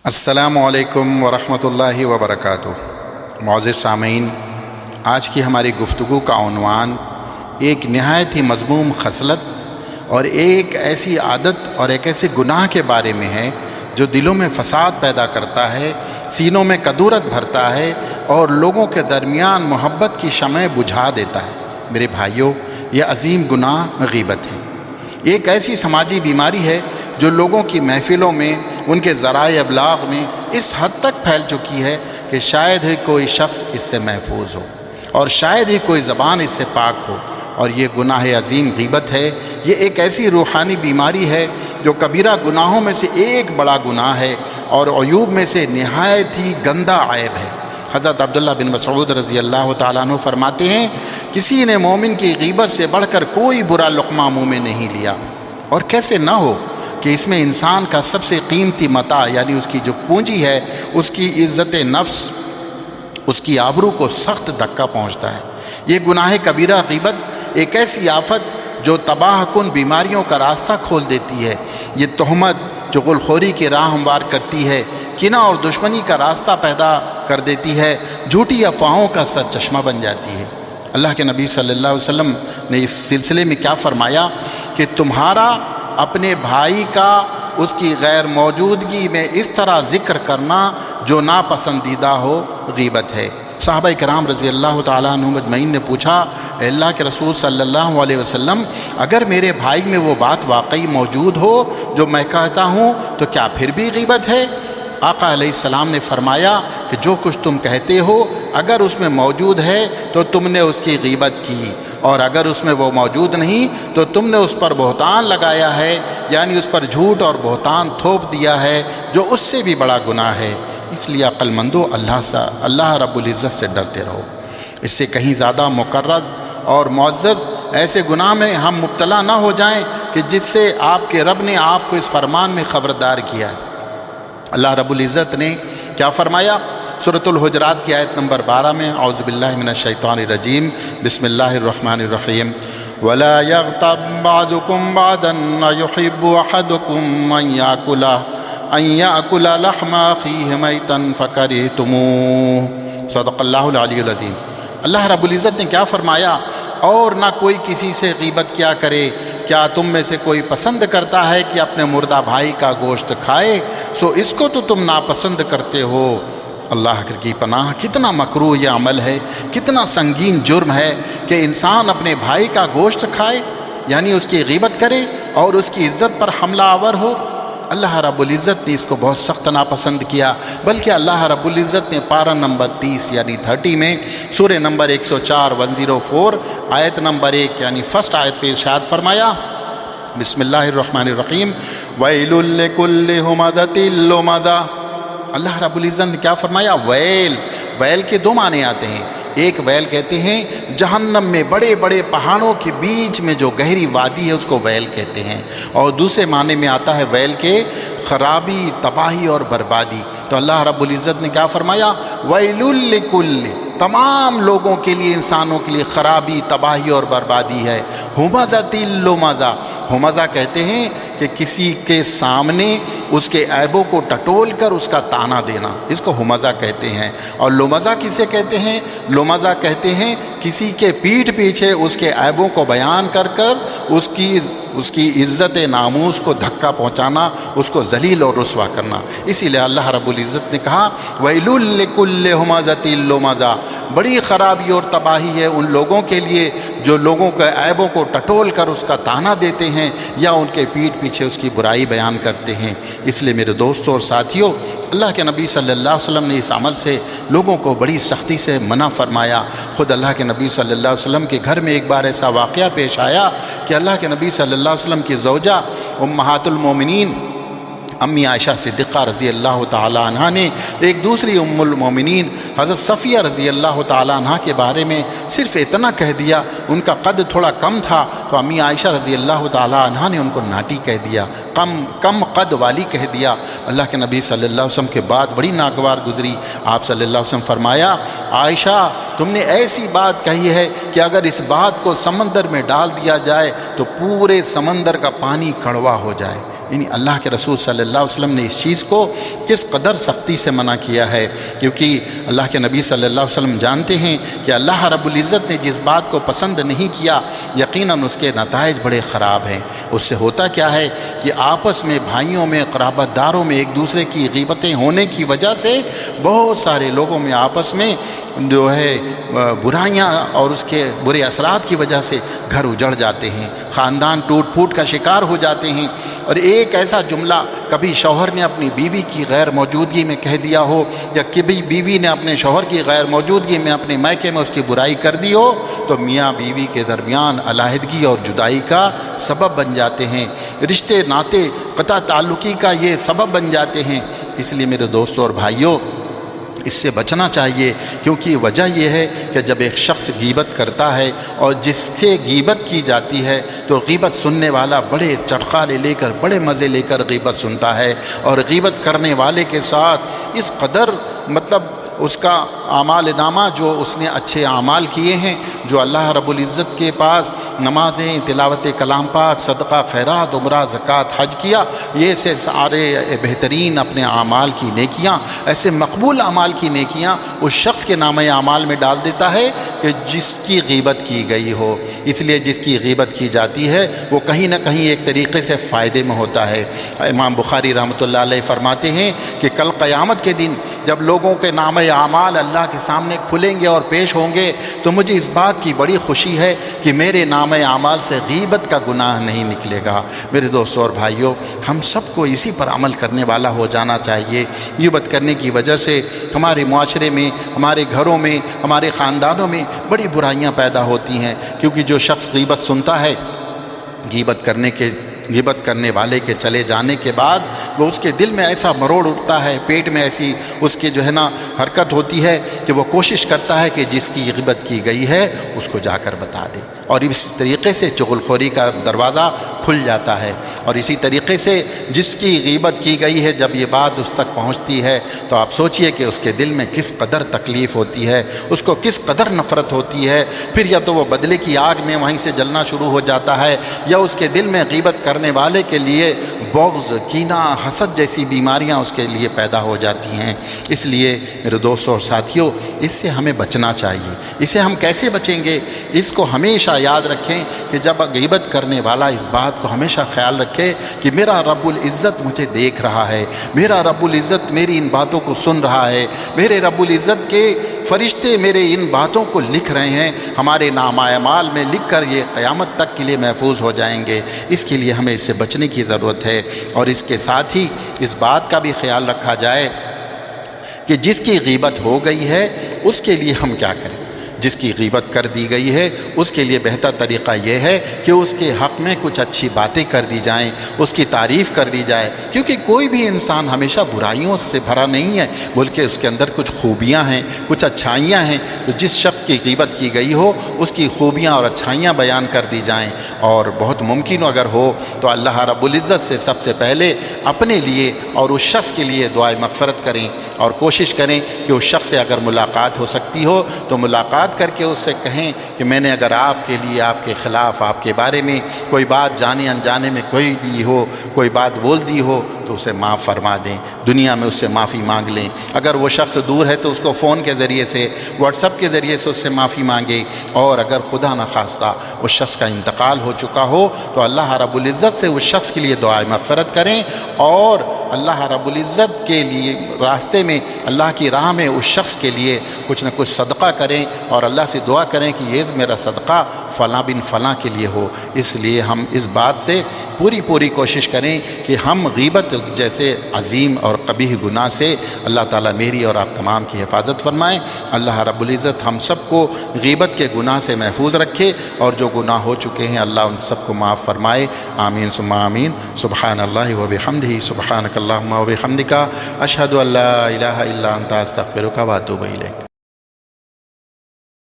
السلام علیکم ورحمۃ اللہ وبرکاتہ۔ معزز سامعین، آج کی ہماری گفتگو کا عنوان ایک نہایت ہی مذموم خصلت اور ایک ایسی عادت اور ایک ایسے گناہ کے بارے میں ہے جو دلوں میں فساد پیدا کرتا ہے، سینوں میں کدورت بھرتا ہے اور لوگوں کے درمیان محبت کی شمع بجھا دیتا ہے۔ میرے بھائیوں، یہ عظیم گناہ غیبت ہے۔ ایک ایسی سماجی بیماری ہے جو لوگوں کی محفلوں میں، ان کے ذرائع ابلاغ میں اس حد تک پھیل چکی ہے کہ شاید ہی کوئی شخص اس سے محفوظ ہو اور شاید ہی کوئی زبان اس سے پاک ہو۔ اور یہ گناہ عظیم غیبت ہے۔ یہ ایک ایسی روحانی بیماری ہے جو کبیرہ گناہوں میں سے ایک بڑا گناہ ہے اور عیوب میں سے نہایت ہی گندہ عیب ہے۔ حضرت عبداللہ بن مسعود رضی اللہ تعالیٰ عنہ فرماتے ہیں، کسی نے مومن کی غیبت سے بڑھ کر کوئی برا لقمہ منہ میں نہیں لیا۔ اور کیسے نہ ہو کہ اس میں انسان کا سب سے قیمتی متاع یعنی اس کی جو پونجی ہے، اس کی عزت نفس، اس کی آبرو کو سخت دھکا پہنچتا ہے۔ یہ گناہ کبیرہ غیبت ایک ایسی آفت جو تباہ کن بیماریوں کا راستہ کھول دیتی ہے۔ یہ تہمت جو غلخوری کی راہ ہموار کرتی ہے، کینہ اور دشمنی کا راستہ پیدا کر دیتی ہے، جھوٹی افواہوں کا سرچشمہ بن جاتی ہے۔ اللہ کے نبی صلی اللہ علیہ وسلم نے اس سلسلے میں کیا فرمایا کہ تمہارا اپنے بھائی کا اس کی غیر موجودگی میں اس طرح ذکر کرنا جو ناپسندیدہ ہو غیبت ہے۔ صحابہ کرام رضی اللہ تعالیٰ عنہم اجمعین نے پوچھا، اے اللہ کے رسول صلی اللہ علیہ وسلم، اگر میرے بھائی میں وہ بات واقعی موجود ہو جو میں کہتا ہوں تو کیا پھر بھی غیبت ہے؟ آقا علیہ السلام نے فرمایا کہ جو کچھ تم کہتے ہو اگر اس میں موجود ہے تو تم نے اس کی غیبت کی، اور اگر اس میں وہ موجود نہیں تو تم نے اس پر بہتان لگایا ہے، یعنی اس پر جھوٹ اور بہتان تھوپ دیا ہے جو اس سے بھی بڑا گناہ ہے۔ اس لیے عقل مندو اللہ رب العزت سے ڈرتے رہو۔ اس سے کہیں زیادہ مقرر اور معزز ایسے گناہ میں ہم مبتلا نہ ہو جائیں کہ جس سے آپ کے رب نے آپ کو اس فرمان میں خبردار کیا ہے۔ اللہ رب العزت نے کیا فرمایا؟ سورۃ الحجرات کی آیت نمبر 12 میں، اعوذ باللہ من الشیطان الرجیم، بسم اللہ الرحمن الرحیم، وَلَا يَغْتَبْ بَعْضُكُمْ بَعْضًا أَيُحِبُّ أَحَدُكُمْ أَن يَأْكُلَ لَحْمَ أَخِيهِ مَيْتًا فَكَرِهْتُمُوهُ۔ صدق اللہ العلی العظیم۔ اللہ رب العزت نے کیا فرمایا؟ اور نہ کوئی کسی سے غیبت کیا کرے۔ کیا تم میں سے کوئی پسند کرتا ہے کہ اپنے مردہ بھائی کا گوشت کھائے؟ سو اس کو تو تم ناپسند کرتے ہو۔ اللہ کی پناہ، کتنا مکروہ یہ عمل ہے، کتنا سنگین جرم ہے کہ انسان اپنے بھائی کا گوشت کھائے، یعنی اس کی غیبت کرے اور اس کی عزت پر حملہ آور ہو۔ اللہ رب العزت نے اس کو بہت سخت ناپسند کیا، بلکہ اللہ رب العزت نے پارہ نمبر 30 یعنی 30 میں سورہ نمبر 104 آیت نمبر 1 یعنی فرسٹ آیت پہ ارشاد فرمایا، بسم اللہ الرحمن الرحیم، وَيْلٌ لِكُلِّ هُمَزَةٍ لُمَزَةٍ۔ اللہ رب العزت نے کیا فرمایا؟ ویل کے دو معنی آتے ہیں۔ ایک ویل کہتے ہیں جہنم میں بڑے بڑے پہاڑوں کے بیچ میں جو گہری وادی ہے اس کو ویل کہتے ہیں، اور دوسرے معنی میں آتا ہے ویل کے خرابی، تباہی اور بربادی۔ تو اللہ رب العزت نے کیا فرمایا؟ ویل لکل، تمام لوگوں کے لیے، انسانوں کے لیے خرابی، تباہی اور بربادی ہے۔ ہمزۃ لمزہ، ہمزہ کہتے ہیں کہ کسی کے سامنے اس کے عیبوں کو ٹٹول کر اس کا طعنہ دینا، اس کو ہمزہ کہتے ہیں۔ اور لمزہ کسے کہتے ہیں؟ لمزہ کہتے ہیں کسی کے پیٹھ پیچھے اس کے عیبوں کو بیان کر اس کی عزت ناموس کو دھکا پہنچانا، اس کو ذلیل اور رسوا کرنا۔ اسی لیے اللہ رب العزت نے کہا وَيْلٌ لِكُلِّ هُمَزَةٍ لُمَزَةٍ، بڑی خرابی اور تباہی ہے ان لوگوں کے لیے جو لوگوں کے عیبوں کو ٹٹول کر اس کا طعنہ دیتے ہیں یا ان کے پیٹھ پیچھے اس کی برائی بیان کرتے ہیں۔ اس لیے میرے دوستوں اور ساتھیوں، اللہ کے نبی صلی اللہ علیہ وسلم نے اس عمل سے لوگوں کو بڑی سختی سے منع فرمایا۔ خود اللہ کے نبی صلی اللہ علیہ وسلم کے گھر میں ایک بار ایسا واقعہ پیش آیا کہ اللہ کے نبی صلی اللہ علیہ وسلم کی زوجہ امہات المومنین امی عائشہ صدیقہ رضی اللہ تعالیٰ عنہ نے ایک دوسری ام المومنین حضرت صفیہ رضی اللہ تعالیٰ عنہ کے بارے میں صرف اتنا کہہ دیا، ان کا قد تھوڑا کم تھا تو امی عائشہ رضی اللہ تعالیٰ عنہ نے ان کو ناٹی کہہ دیا، کم قد والی کہہ دیا۔ اللہ کے نبی صلی اللہ علیہ وسلم کے بعد بڑی ناگوار گزری۔ آپ صلی اللہ علیہ وسلم فرمایا، عائشہ تم نے ایسی بات کہی ہے کہ اگر اس بات کو سمندر میں ڈال دیا جائے تو پورے سمندر کا پانی کڑوا ہو جائے۔ یعنی اللہ کے رسول صلی اللہ علیہ وسلم نے اس چیز کو کس قدر سختی سے منع کیا ہے، کیونکہ اللہ کے نبی صلی اللہ علیہ وسلم جانتے ہیں کہ اللہ رب العزت نے جس بات کو پسند نہیں کیا یقیناً اس کے نتائج بڑے خراب ہیں۔ اس سے ہوتا کیا ہے کہ آپس میں بھائیوں میں قرابت داروں میں ایک دوسرے کی غیبتیں ہونے کی وجہ سے بہت سارے لوگوں میں آپس میں جو ہے برائیاں اور اس کے برے اثرات کی وجہ سے گھر اجڑ جاتے ہیں، خاندان ٹوٹ پھوٹ کا شکار ہو جاتے ہیں۔ اور ایک ایسا جملہ کبھی شوہر نے اپنی بیوی کی غیر موجودگی میں کہہ دیا ہو، یا کبھی بیوی نے اپنے شوہر کی غیر موجودگی میں اپنے میکے میں اس کی برائی کر دی ہو، تو میاں بیوی کے درمیان علیحدگی اور جدائی کا سبب بن جاتے ہیں، رشتے ناتے قطع تعلقی کا یہ سبب بن جاتے ہیں۔ اس لیے میرے دوستوں اور بھائیوں، اس سے بچنا چاہیے، کیونکہ وجہ یہ ہے کہ جب ایک شخص غیبت کرتا ہے اور جس سے غیبت کی جاتی ہے تو غیبت سننے والا بڑے چٹخالے لے کر بڑے مزے لے کر غیبت سنتا ہے، اور غیبت کرنے والے کے ساتھ اس قدر اس کا اعمال نامہ جو اس نے اچھے اعمال کیے ہیں، جو اللہ رب العزت کے پاس نمازیں، تلاوت کلام پاک، صدقہ خیرات، عمرہ، زکوٰۃ، حج کیا، یہ سے سارے بہترین اپنے اعمال کی نیکیاں، ایسے مقبول اعمال کی نیکیاں اس شخص کے نامہ اعمال میں ڈال دیتا ہے کہ جس کی غیبت کی گئی ہو۔ اس لیے جس کی غیبت کی جاتی ہے وہ کہیں نہ کہیں ایک طریقے سے فائدے میں ہوتا ہے۔ امام بخاری رحمۃ اللہ علیہ فرماتے ہیں کہ کل قیامت کے دن جب لوگوں کے نامہ اعمال اللہ کے سامنے کھلیں گے اور پیش ہوں گے تو مجھے اس بات کی بڑی خوشی ہے کہ میرے نامہ اعمال سے غیبت کا گناہ نہیں نکلے گا۔ میرے دوستوں اور بھائیوں، ہم سب کو اسی پر عمل کرنے والا ہو جانا چاہیے۔ غیبت کرنے کی وجہ سے ہمارے معاشرے میں، ہمارے گھروں میں، ہمارے خاندانوں میں بڑی برائیاں پیدا ہوتی ہیں، کیونکہ جو شخص غیبت سنتا ہے، غیبت کرنے والے کے چلے جانے کے بعد وہ اس کے دل میں ایسا مروڑ اٹھتا ہے، پیٹ میں ایسی اس کی جو ہے نا حرکت ہوتی ہے کہ وہ کوشش کرتا ہے کہ جس کی غیبت کی گئی ہے اس کو جا کر بتا دے، اور اس طریقے سے چغل خوری کا دروازہ کھل جاتا ہے۔ اور اسی طریقے سے جس کی غیبت کی گئی ہے جب یہ بات اس تک پہنچتی ہے تو آپ سوچئے کہ اس کے دل میں کس قدر تکلیف ہوتی ہے، اس کو کس قدر نفرت ہوتی ہے۔ پھر یا تو وہ بدلے کی آگ میں وہیں سے جلنا شروع ہو جاتا ہے، یا اس کے دل میں غیبت کرنے والے کے لیے بغض، کینہ، حسد جیسی بیماریاں اس کے لیے پیدا ہو جاتی ہیں۔ اس لیے میرے دوستوں اور ساتھیوں، اس سے ہمیں بچنا چاہیے۔ اسے ہم کیسے بچیں گے؟ اس کو ہمیشہ یاد رکھیں کہ جب غیبت کرنے والا اس بات کو ہمیشہ خیال رکھے کہ میرا رب العزت مجھے دیکھ رہا ہے، میرا رب العزت میری ان باتوں کو سن رہا ہے، میرے رب العزت کے فرشتے میرے ان باتوں کو لکھ رہے ہیں، ہمارے نامہ اعمال میں لکھ کر یہ قیامت تک کے لیے محفوظ ہو جائیں گے۔ اس کے لیے ہمیں اس سے بچنے کی ضرورت ہے، اور اس کے ساتھ ہی اس بات کا بھی خیال رکھا جائے کہ جس کی غیبت ہو گئی ہے اس کے لیے ہم کیا کریں۔ جس کی غیبت کر دی گئی ہے اس کے لیے بہتر طریقہ یہ ہے کہ اس کے حق میں کچھ اچھی باتیں کر دی جائیں، اس کی تعریف کر دی جائے، کیونکہ کوئی بھی انسان ہمیشہ برائیوں سے بھرا نہیں ہے، بلکہ اس کے اندر کچھ خوبیاں ہیں، کچھ اچھائیاں ہیں۔ تو جس شخص کی غیبت کی گئی ہو اس کی خوبیاں اور اچھائیاں بیان کر دی جائیں، اور بہت ممکن اگر ہو تو اللہ رب العزت سے سب سے پہلے اپنے لیے اور اس شخص کے لیے دعائے مغفرت کریں، اور کوشش کریں کہ اس شخص سے اگر ملاقات ہو سکتی ہو تو ملاقات کر کے اس سے کہیں کہ میں نے اگر آپ کے لیے، آپ کے خلاف، آپ کے بارے میں کوئی بات جانے انجانے میں کوئی بات بول دی ہو تو اسے معاف فرما دیں، دنیا میں اس سے معافی مانگ لیں۔ اگر وہ شخص دور ہے تو اس کو فون کے ذریعے سے، واٹس ایپ کے ذریعے سے اس سے معافی مانگیں، اور اگر خدا نخواستہ اس شخص کا انتقال ہو چکا ہو تو اللہ رب العزت سے اس شخص کے لیے دعائے مغفرت کریں، اور اللہ رب العزت کے لیے راستے میں، اللہ کی راہ میں اس شخص کے لیے کچھ نہ کچھ صدقہ کریں، اور اللہ سے دعا کریں کہ یہ میرا صدقہ فلاں بن فلاں کے لیے ہو۔ اس لیے ہم اس بات سے پوری کوشش کریں کہ ہم غیبت جیسے عظیم اور قبیح گناہ سے اللہ تعالیٰ میری اور آپ تمام کی حفاظت فرمائیں۔ اللہ رب العزت ہم سب کو غیبت کے گناہ سے محفوظ رکھے، اور جو گناہ ہو چکے ہیں اللہ ان سب کو معاف فرمائے۔ آمین ثم آمین۔ سبحان اللہ و بحمدہ، سبحانک اللہم و بحمدک، اشہد ان لا الہ الا انت، استغفرک و اتوب الیک۔